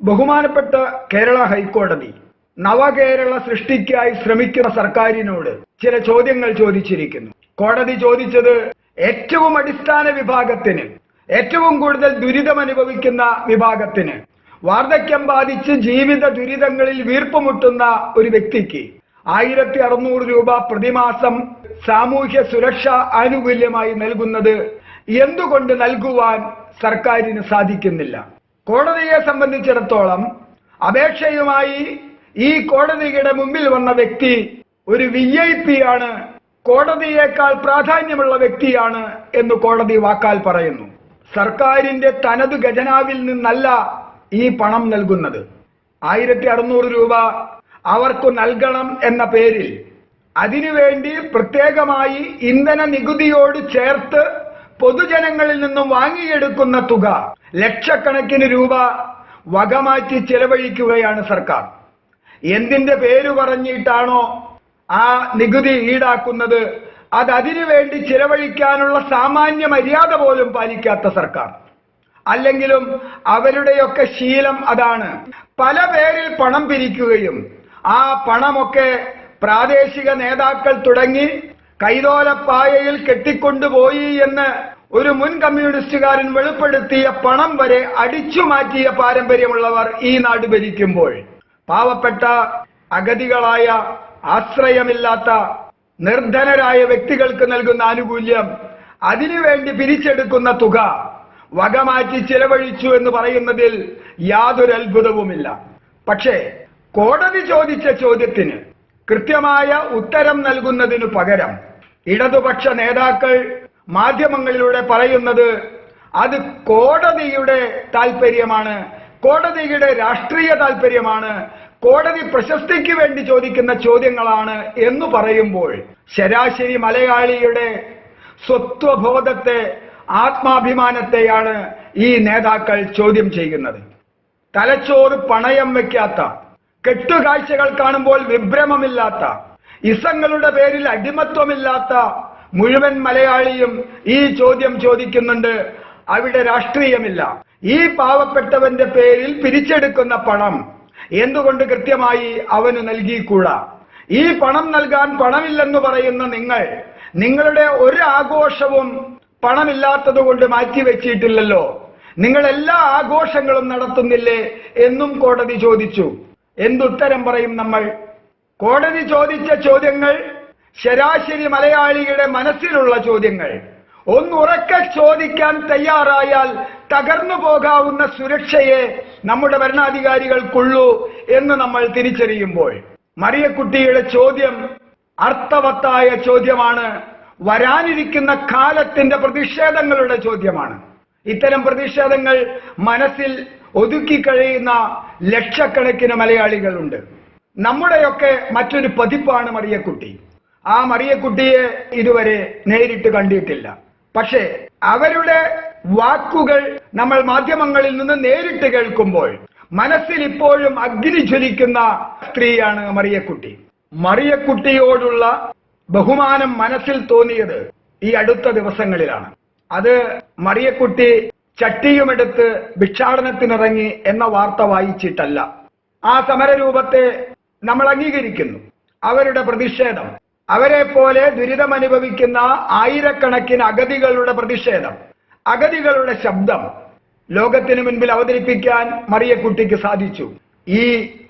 ബഹുമാനപ്പെട്ട കേരള ഹൈക്കോടതി നവകേരള സൃഷ്ടിക്കായി ശ്രമിക്കുന്ന സർക്കാരിനോട് ചില ചോദ്യങ്ങൾ ചോദിച്ചിരിക്കുന്നു. കോടതി ചോദിച്ചത് ഏറ്റവും അടിസ്ഥാന വിഭാഗത്തിന്, ഏറ്റവും കൂടുതൽ ദുരിതമനുഭവിക്കുന്ന വിഭാഗത്തിന്, വാർദ്ധക്യം ബാധിച്ച് ജീവിത ദുരിതങ്ങളിൽ വീർപ്പുമുട്ടുന്ന ഒരു വ്യക്തിക്ക് 1600 രൂപ പ്രതിമാസം സാമൂഹ്യ സുരക്ഷാ ആനുകൂല്യമായി നൽകുന്നത് എന്തുകൊണ്ട് നൽകുവാൻ സർക്കാരിന് സാധിക്കുന്നില്ല? കോടതിയെ സംബന്ധിച്ചിടത്തോളം അപേക്ഷയുമായി ഈ കോടതിയുടെ മുമ്പിൽ വന്ന വ്യക്തി ഒരു VIP ആണ്, കോടതിയേക്കാൾ പ്രാധാന്യമുള്ള വ്യക്തിയാണ് എന്ന് കോടതി വാക്കാൽ പറയുന്നു. സർക്കാരിന്റെ തനത് ഖജനാവിൽ നിന്നല്ല ഈ പണം നൽകുന്നത്. 1600 രൂപ അവർക്ക് നൽകണം എന്ന പേരിൽ അതിനുവേണ്ടി പ്രത്യേകമായി ഇന്ധന നികുതിയോട് ചേർത്ത് പൊതുജനങ്ങളിൽ നിന്നും വാങ്ങിയെടുക്കുന്ന തുക ലക്ഷക്കണക്കിന് രൂപ വകമാറ്റി ചെലവഴിക്കുകയാണ് സർക്കാർ. എന്തിന്റെ പേര് പറഞ്ഞിട്ടാണോ ആ നികുതി ഈടാക്കുന്നത്, അതിനു വേണ്ടി ചിലവഴിക്കാനുള്ള സാമാന്യ മര്യാദ പോലും പാലിക്കാത്ത സർക്കാർ. അല്ലെങ്കിലും അവരുടെയൊക്കെ ശീലം അതാണ്. പല പേരിൽ പണം പിരിക്കുകയും ആ പണമൊക്കെ പ്രാദേശിക നേതാക്കൾ തുടങ്ങി കൈതോലപ്പായയിൽ കെട്ടിക്കൊണ്ടുപോയി എന്ന് ഒരു മുൻ കമ്മ്യൂണിസ്റ്റുകാരൻ വെളിപ്പെടുത്തിയ പണം വരെ അടിച്ചു മാറ്റിയ പാരമ്പര്യമുള്ളവർ ഈ നാട് ഭരിക്കുമ്പോൾ പാവപ്പെട്ട അഗതികളായ, ആശ്രയമില്ലാത്ത, നിർധനരായ വ്യക്തികൾക്ക് നൽകുന്ന ആനുകൂല്യം, അതിനുവേണ്ടി പിരിച്ചെടുക്കുന്ന തുക വകമാറ്റി ചിലവഴിച്ചു എന്ന് പറയുന്നതിൽ യാതൊരു അത്ഭുതവുമില്ല. പക്ഷേ കോടതി ചോദിച്ച ചോദ്യത്തിന് കൃത്യമായ ഉത്തരം നൽകുന്നതിനു പകരം ഇടതുപക്ഷ നേതാക്കൾ മാധ്യമങ്ങളിലൂടെ പറയുന്നത് അത് കോടതിയുടെ താല്പര്യമാണ്, കോടതിയുടെ രാഷ്ട്രീയ താല്പര്യമാണ്, കോടതി പ്രശസ്തിക്ക് വേണ്ടി ചോദിക്കുന്ന ചോദ്യങ്ങളാണ് എന്ന് പറയുമ്പോൾ ശരാശരി മലയാളിയുടെ സ്വത്വബോധത്തെ, ആത്മാഭിമാനത്തെയാണ് ഈ നേതാക്കൾ ചോദ്യം ചെയ്യുന്നത്. തലച്ചോറ് പണയം വയ്ക്കാത്ത, കെട്ടുകാഴ്ചകൾ കാണുമ്പോൾ വിഭ്രമമില്ലാത്ത, ഇസങ്ങളുടെ പേരിൽ അടിമത്വമില്ലാത്ത മുഴുവൻ മലയാളിയും ഈ ചോദ്യം ചോദിക്കുന്നുണ്ട്. അവിടെ രാഷ്ട്രീയമില്ല. ഈ പാവപ്പെട്ടവന്റെ പേരിൽ പിരിച്ചെടുക്കുന്ന പണം എന്തുകൊണ്ട് കൃത്യമായി അവന് നൽകിക്കൂടാ? ഈ പണം നൽകാൻ പണമില്ലെന്ന് പറയുന്ന നിങ്ങളുടെ ഒരു ആഘോഷവും പണമില്ലാത്തത് കൊണ്ട് മാറ്റിവെച്ചിട്ടില്ലല്ലോ, നിങ്ങൾ എല്ലാ ആഘോഷങ്ങളും നടത്തുന്നില്ലേ എന്നും കോടതി ചോദിച്ചു. എന്തുത്തരം പറയും നമ്മൾ? കോടതി ചോദിച്ച ചോദ്യങ്ങൾ ശരാശരി മലയാളിയുടെ മനസ്സിലുള്ള ചോദ്യങ്ങൾ. ഒന്നുറക്കെ ചോദിക്കാൻ തയ്യാറായാൽ തകർന്നു പോകാവുന്ന സുരക്ഷയെ നമ്മുടെ ഭരണാധികാരികൾക്കുള്ളൂ എന്ന് നമ്മൾ തിരിച്ചറിയുമ്പോൾ മറിയക്കുട്ടിയുടെ ചോദ്യം അർത്ഥവത്തായ ചോദ്യമാണ്. വരാനിരിക്കുന്ന കാലത്തിന്റെ പ്രതിഷേധങ്ങളുടെ ചോദ്യമാണ്. ഇത്തരം പ്രതിഷേധങ്ങൾ മനസ്സിൽ ഒതുക്കി കഴിയുന്ന ലക്ഷക്കണക്കിന് മലയാളികളുണ്ട്. നമ്മുടെയൊക്കെ മറ്റൊരു പതിപ്പാണ് മറിയക്കുട്ടി. ആ മറിയക്കുട്ടിയെ ഇതുവരെ നേരിട്ട് കണ്ടിട്ടില്ല. പക്ഷേ അവരുടെ വാക്കുകൾ നമ്മൾ മാധ്യമങ്ങളിൽ നിന്ന് നേരിട്ട് കേൾക്കുമ്പോൾ മനസ്സിൽ ഇപ്പോഴും അഗ്നി ജ്വലിക്കുന്ന സ്ത്രീയാണ് മറിയക്കുട്ടി. മറിയക്കുട്ടിയോടുള്ള ബഹുമാനം മനസ്സിൽ തോന്നിയത് ഈ അടുത്ത ദിവസങ്ങളിലാണ്. അത് മറിയക്കുട്ടി ചട്ടിയുമെടുത്ത് ഭിക്ഷാടനത്തിനിറങ്ങി എന്ന വാർത്ത വായിച്ചിട്ടല്ല. ആ സമരരൂപത്തെ നമ്മൾ അംഗീകരിക്കുന്നു. അവരുടെ പ്രതിഷേധം, അവരെ പോലെ ദുരിതമനുഭവിക്കുന്ന ആയിരക്കണക്കിന് അഗതികളുടെ പ്രതിഷേധം, അഗതികളുടെ ശബ്ദം ലോകത്തിന് മുൻപിൽ അവതരിപ്പിക്കാൻ മറിയക്കുട്ടിക്ക് സാധിച്ചു ഈ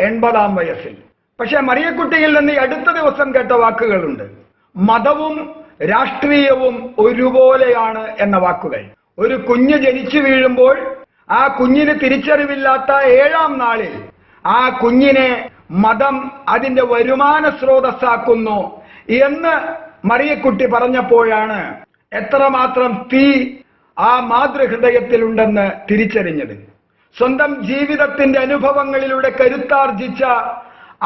80-ാം വയസ്സിൽ. പക്ഷെ മറിയക്കുട്ടിയിൽ നിന്ന് ഈ അടുത്ത ദിവസം കേട്ട വാക്കുകളുണ്ട്. മതവും രാഷ്ട്രീയവും ഒരുപോലെയാണ് എന്ന വാക്കുകൾ. ഒരു കുഞ്ഞ് ജനിച്ചു വീഴുമ്പോൾ ആ കുഞ്ഞിന് തിരിച്ചറിവില്ലാത്ത 7-ാം നാളിൽ ആ കുഞ്ഞിനെ മതം അതിന്റെ വരുമാന സ്രോതസ്സാക്കുന്നു എന്ന് മറിയക്കുട്ടി പറഞ്ഞപ്പോഴാണ് എത്രമാത്രം തീ ആ മാതൃഹൃദയത്തിലുണ്ടെന്ന് തിരിച്ചറിഞ്ഞത്. സ്വന്തം ജീവിതത്തിന്റെ അനുഭവങ്ങളിലൂടെ കരുത്താർജിച്ച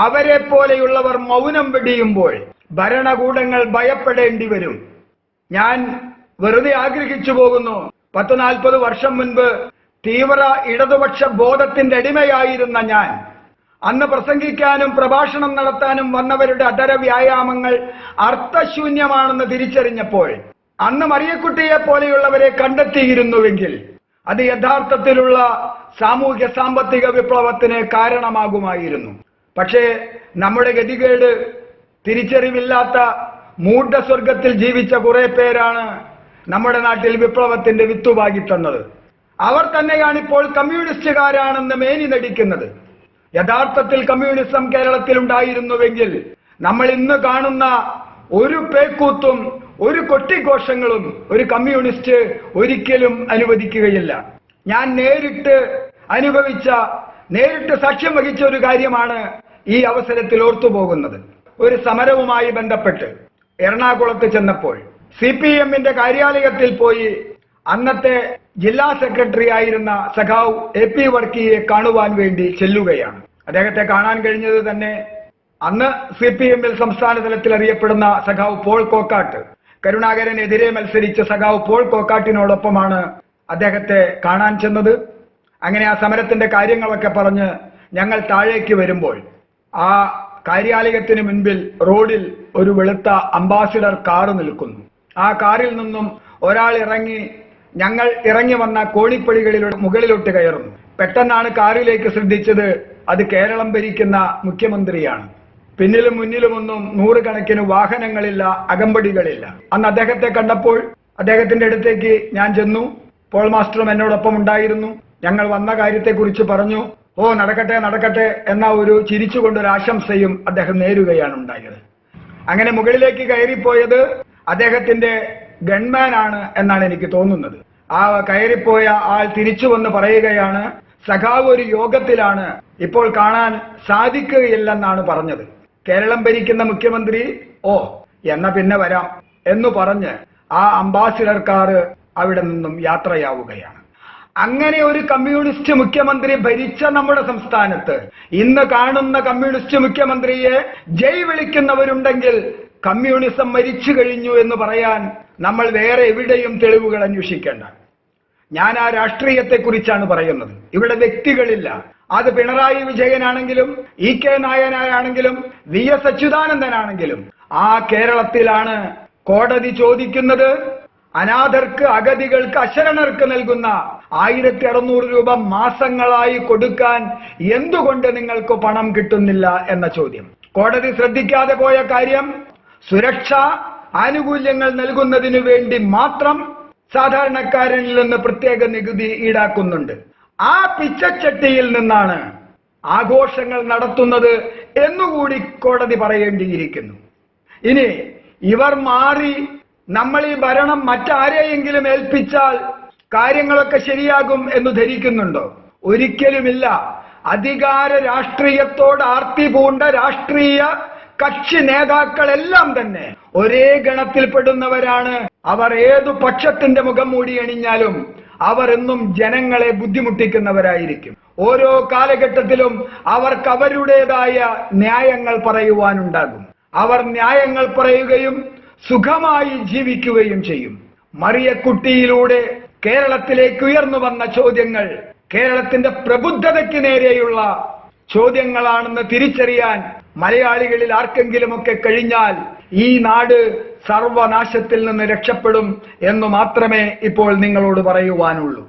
അവരെ പോലെയുള്ളവർ മൗനം വെടിയുമ്പോൾ ഭരണകൂടങ്ങൾ ഭയപ്പെടേണ്ടി വരും. ഞാൻ വെറുതെ ആഗ്രഹിച്ചു പോകുന്നു. 40 വർഷം മുൻപ് തീവ്ര ഇടതുപക്ഷ ബോധത്തിന്റെ അടിമയായിരുന്ന ഞാൻ അന്ന് പ്രസംഗിക്കാനും പ്രഭാഷണം നടത്താനും വന്നവരുടെ അധര വ്യായാമങ്ങൾ അർത്ഥശൂന്യമാണെന്ന് തിരിച്ചറിഞ്ഞപ്പോൾ അന്ന് മറിയക്കുട്ടിയെ പോലെയുള്ളവരെ കണ്ടെത്തിയിരുന്നുവെങ്കിൽ അത് യഥാർത്ഥത്തിലുള്ള സാമൂഹ്യ സാമ്പത്തിക വിപ്ലവത്തിന് കാരണമാകുമായിരുന്നു. പക്ഷേ നമ്മുടെ ഗതികേട് തിരിച്ചറിവില്ലാത്ത മൂഢസ്വർഗത്തിൽ ജീവിച്ച കുറെ പേരാണ് നമ്മുടെ നാട്ടിൽ വിപ്ലവത്തിന്റെ വിത്തുപാകി തന്നത്. അവർ തന്നെയാണ് ഇപ്പോൾ കമ്മ്യൂണിസ്റ്റുകാരാണെന്ന് മേനി നടിക്കുന്നത്. യഥാർത്ഥത്തിൽ കമ്മ്യൂണിസം കേരളത്തിൽ ഉണ്ടായിരുന്നുവെങ്കിൽ നമ്മൾ ഇന്ന് കാണുന്ന ഒരു പേക്കൂത്തും ഒരു കൊട്ടിഘോഷങ്ങളും ഒരു കമ്മ്യൂണിസ്റ്റ് ഒരിക്കലും അനുവദിക്കുകയില്ല. ഞാൻ നേരിട്ട് അനുഭവിച്ച, നേരിട്ട് സാക്ഷ്യം വഹിച്ച ഒരു കാര്യമാണ് ഈ അവസരത്തിൽ ഓർത്തുപോകുന്നത്. ഒരു സമരവുമായി ബന്ധപ്പെട്ട് എറണാകുളത്ത് ചെന്നപ്പോൾ CPM-ന്റെ കാര്യാലയത്തിൽ പോയി അന്നത്തെ ജില്ലാ സെക്രട്ടറി ആയിരുന്ന സഖാവ് AP വർക്കിയെ കാണുവാൻ വേണ്ടി ചെല്ലുകയാണ്. അദ്ദേഹത്തെ കാണാൻ കഴിഞ്ഞത് തന്നെ അന്ന് CPM-ൽ സംസ്ഥാന തലത്തിൽ അറിയപ്പെടുന്ന സഖാവ് പോൾ കോക്കാട്ട്, കരുണാകരനെതിരെ മത്സരിച്ച സഖാവ് പോൾ കോക്കാട്ടിനോടൊപ്പമാണ് അദ്ദേഹത്തെ കാണാൻ ചെന്നത്. അങ്ങനെ ആ സമരത്തിന്റെ കാര്യങ്ങളൊക്കെ പറഞ്ഞ് ഞങ്ങൾ താഴേക്ക് വരുമ്പോൾ ആ കാര്യാലയത്തിന് മുൻപിൽ റോഡിൽ ഒരു വെളുത്ത അംബാസിഡർ കാറ് നിൽക്കുന്നു. ആ കാറിൽ നിന്നും ഒരാൾ ഇറങ്ങി, ഞങ്ങൾ ഇറങ്ങി വന്ന കോണിപ്പടികളിലൂടെ മുകളിലോട്ട് കയറുന്നു. പെട്ടെന്നാണ് കാറിലേക്ക് ശ്രദ്ധിച്ചത് അത് കേരളം ഭരിക്കുന്ന മുഖ്യമന്ത്രിയാണ്. പിന്നിലും മുന്നിലുമൊന്നും നൂറുകണക്കിന് വാഹനങ്ങളില്ല, അകമ്പടികളില്ല. അന്ന് അദ്ദേഹത്തെ കണ്ടപ്പോൾ അദ്ദേഹത്തിന്റെ അടുത്തേക്ക് ഞാൻ ചെന്നു. പോൾ മാസ്റ്ററും എന്നോടൊപ്പം ഉണ്ടായിരുന്നു. ഞങ്ങൾ വന്ന കാര്യത്തെക്കുറിച്ച് പറഞ്ഞു. ഓ നടക്കട്ടെ നടക്കട്ടെ എന്ന ഒരു ചിരിച്ചുകൊണ്ടൊരു ആശംസയും അദ്ദേഹം നേരുകയാണ് ഉണ്ടായത്. അങ്ങനെ മുകളിലേക്ക് കയറിപ്പോയത് അദ്ദേഹത്തിന്റെ ഗൺമാൻ ആണ് എന്നാണ് എനിക്ക് തോന്നുന്നത്. ആ കയറിപ്പോയ ആൾ തിരിച്ചു വന്ന് പറയുകയാണ്, സഖാവ് ഒരു യോഗത്തിലാണ്, ഇപ്പോൾ കാണാൻ സാധിക്കുകയില്ലെന്നാണ് പറഞ്ഞത്. കേരളം ഭരിക്കുന്ന മുഖ്യമന്ത്രി ഓ എന്നാ പിന്നെ വരാം എന്നു പറഞ്ഞ് ആ അംബാസിഡർ കാറ് അവിടെ നിന്നും യാത്രയാവുകയാണ്. അങ്ങനെ ഒരു കമ്മ്യൂണിസ്റ്റ് മുഖ്യമന്ത്രി ഭരിച്ച നമ്മുടെ സംസ്ഥാനത്ത് ഇന്ന് കാണുന്ന കമ്മ്യൂണിസ്റ്റ് മുഖ്യമന്ത്രിയെ ജയ് വിളിക്കുന്നവരുണ്ടെങ്കിൽ കമ്മ്യൂണിസം മരിച്ചു കഴിഞ്ഞു എന്ന് പറയാൻ നമ്മൾ വേറെ എവിടെയും തെളിവുകൾ അന്വേഷിക്കേണ്ട. ഞാൻ ആ രാഷ്ട്രീയത്തെക്കുറിച്ചാണ് പറയുന്നത്. ഇവിടെ വ്യക്തികളില്ല. അത് പിണറായി വിജയനാണെങ്കിലും EK നായനാണെങ്കിലും VS അച്യുതാനന്ദനാണെങ്കിലും ആ കേരളത്തിലാണ് കോടതി ചോദിക്കുന്നത്, അനാഥർക്ക്, അഗതികൾക്ക്, അശരണർക്ക് നൽകുന്ന 1600 രൂപ മാസങ്ങളായി കൊടുക്കാൻ എന്തുകൊണ്ട് നിങ്ങൾക്ക് പണം കിട്ടുന്നില്ല എന്ന ചോദ്യം. കോടതി ശ്രദ്ധിക്കാതെ പോയ കാര്യം, സുരക്ഷാ ആനുകൂല്യങ്ങൾ നൽകുന്നതിനു വേണ്ടി മാത്രം സാധാരണക്കാരനിൽ നിന്ന് പ്രത്യേക നികുതി ഈടാക്കുന്നുണ്ട്. ആ പിച്ചച്ചട്ടിയിൽ നിന്നാണ് ആഘോഷങ്ങൾ നടത്തുന്നത് എന്നുകൂടി കോടതി പറയേണ്ടിയിരിക്കുന്നു. ഇനി ഇവർ മാറി നമ്മൾ ഈ ഭരണം മറ്റാരെയെങ്കിലും ഏൽപ്പിച്ചാൽ കാര്യങ്ങളൊക്കെ ശരിയാകും എന്ന് ധരിക്കുന്നുണ്ടോ? ഒരിക്കലുമില്ല. അധികാര രാഷ്ട്രീയത്തോട് ആർത്തി പൂണ്ട രാഷ്ട്രീയ കക്ഷി നേതാക്കളെല്ലാം തന്നെ ഒരേ ഗണത്തിൽപ്പെടുന്നവരാണ്. അവർ ഏതു പക്ഷത്തിന്റെ മുഖം മൂടി അണിഞ്ഞാലും അവർ എന്നും ജനങ്ങളെ ബുദ്ധിമുട്ടിക്കുന്നവരായിരിക്കും. ഓരോ കാലഘട്ടത്തിലും അവർക്ക് അവരുടേതായ ന്യായങ്ങൾ പറയുവാനുണ്ടാകും. അവർ ന്യായങ്ങൾ പറയുകയും സുഖമായി ജീവിക്കുകയും ചെയ്യും. മറിയക്കുട്ടിയിലൂടെ കേരളത്തിലേക്ക് ഉയർന്നു വന്ന ചോദ്യങ്ങൾ കേരളത്തിന്റെ പ്രബുദ്ധതയ്ക്ക് നേരെയുള്ള ചോദ്യങ്ങളാണെന്ന് തിരിച്ചറിയാൻ മലയാളികളിൽ ആർക്കെങ്കിലുമൊക്കെ കഴിഞ്ഞാൽ ഈ നാട് സർവനാശത്തിൽ നിന്ന് രക്ഷപ്പെടും എന്നു മാത്രമേ ഇപ്പോൾ നിങ്ങളോട് പറയുവാനുള്ളൂ.